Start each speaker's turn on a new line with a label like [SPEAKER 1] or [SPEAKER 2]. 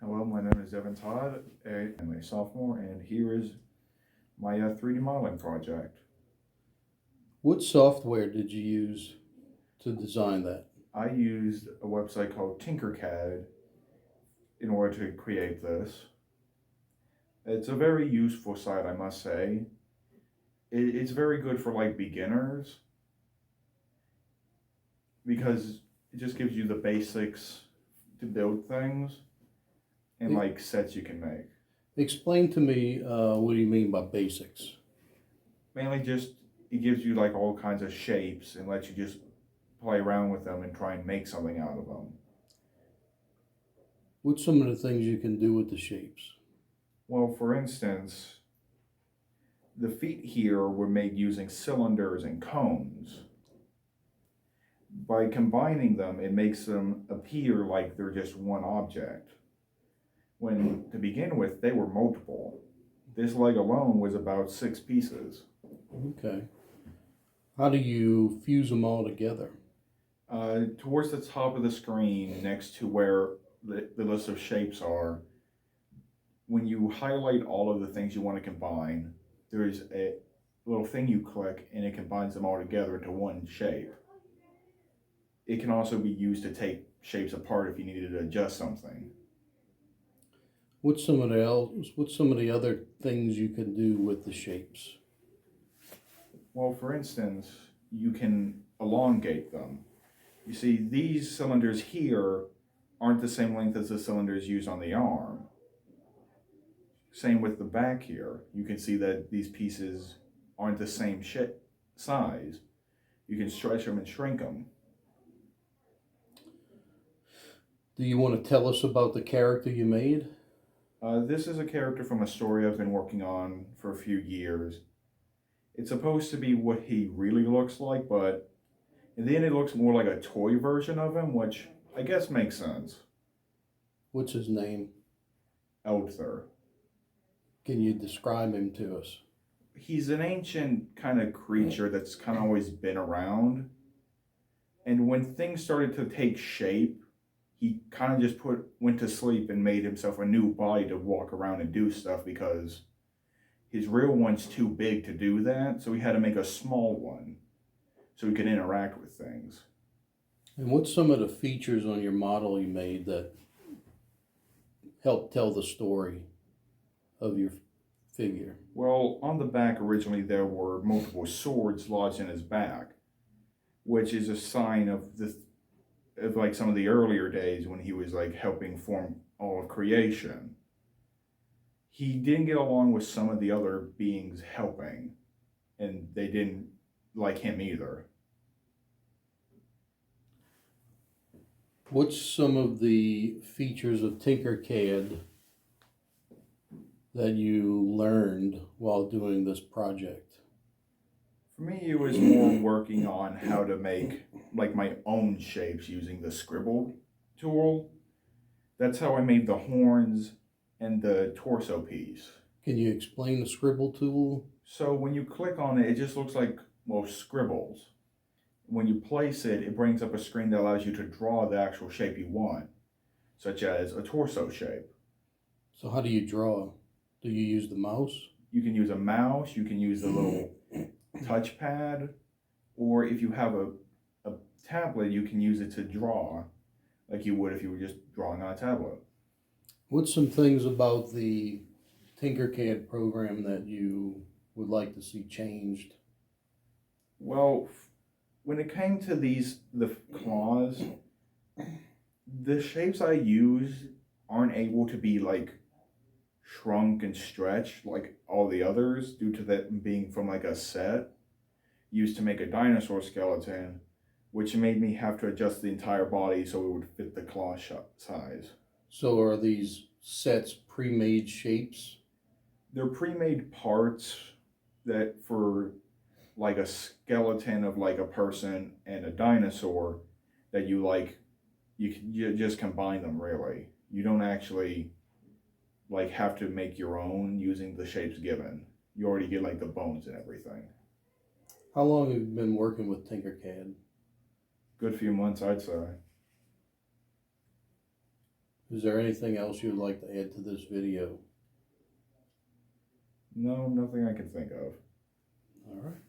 [SPEAKER 1] Hello, my name is Devin Todd. I'm a sophomore, and here is my 3D modeling project.
[SPEAKER 2] What software did you use to design that?
[SPEAKER 1] I used a website called Tinkercad in order to create this. It's a very useful site, I must say. It's very good for like beginners because it just gives you the basics to build things and
[SPEAKER 2] E-
[SPEAKER 1] like sets you can make.
[SPEAKER 2] Explain to me what do you mean by basics?
[SPEAKER 1] Mainly just it gives you like all kinds of shapes and lets you just play around with them and try and make something out of them.
[SPEAKER 2] What's some of the things you can do with the shapes?
[SPEAKER 1] Well, for instance, the feet here were made using cylinders and cones. By combining them, it makes them appear like they're just one object, when to begin with, they were multiple. This leg alone was about 6 pieces.
[SPEAKER 2] Okay. How do you fuse them all together?
[SPEAKER 1] Towards the top of the screen, next to where the list of shapes are, when you highlight all of the things you want to combine, there's a little thing you click and it combines them all together into one shape. It can also be used to take shapes apart if you needed to adjust something.
[SPEAKER 2] What's some of the other things you can do with the shapes?
[SPEAKER 1] Well, for instance, you can elongate them. You see, these cylinders here aren't the same length as the cylinders used on the arm. Same with the back here. You can see that these pieces aren't the same size. You can stretch them and shrink them.
[SPEAKER 2] Do you want to tell us about the character you made?
[SPEAKER 1] This is a character from a story I've been working on for a few years. It's supposed to be what he really looks like, but in the end, it looks more like a toy version of him, which I guess makes sense.
[SPEAKER 2] What's his name?
[SPEAKER 1] Eldthur.
[SPEAKER 2] Can you describe him to us?
[SPEAKER 1] He's an ancient kind of creature that's kind of always been around. And when things started to take shape, he kind of just went to sleep and made himself a new body to walk around and do stuff because his real one's too big to do that. So he had to make a small one so he could interact with things.
[SPEAKER 2] And what's some of the features on your model you made that help tell the story of your figure?
[SPEAKER 1] Well, on the back originally there were multiple swords lodged in his back, which is a sign of like some of the earlier days when he was like helping form all of creation. He didn't get along with some of the other beings helping, and they didn't like him either.
[SPEAKER 2] What's some of the features of Tinkercad that you learned while doing this project?
[SPEAKER 1] For me, it was more working on how to make like my own shapes using the scribble tool. That's how I made the horns and the torso piece.
[SPEAKER 2] Can you explain the scribble tool?
[SPEAKER 1] So when you click on it, it just looks like, well, scribbles. When you place it, it brings up a screen that allows you to draw the actual shape you want, such as a torso shape.
[SPEAKER 2] So how do you draw? Do you use the mouse?
[SPEAKER 1] You can use a mouse, you can use the little touchpad, or if you have a tablet, you can use it to draw like you would if you were just drawing on a tablet.
[SPEAKER 2] What's some things about the Tinkercad program that you would like to see changed?
[SPEAKER 1] Well, when it came to the claws, the shapes I use aren't able to be like shrunk and stretched like all the others due to that being from like a set used to make a dinosaur skeleton, which made me have to adjust the entire body so it would fit the claw size.
[SPEAKER 2] So are these sets pre-made shapes?
[SPEAKER 1] They're pre-made parts that for like a skeleton of like a person and a dinosaur that you just combine them really. You don't actually like have to make your own using the shapes given. You already get like the bones and everything.
[SPEAKER 2] How long have you been working with Tinkercad?
[SPEAKER 1] Good few months, I'd say.
[SPEAKER 2] Is there anything else you'd like to add to this video?
[SPEAKER 1] No, nothing I can think of.
[SPEAKER 2] All right.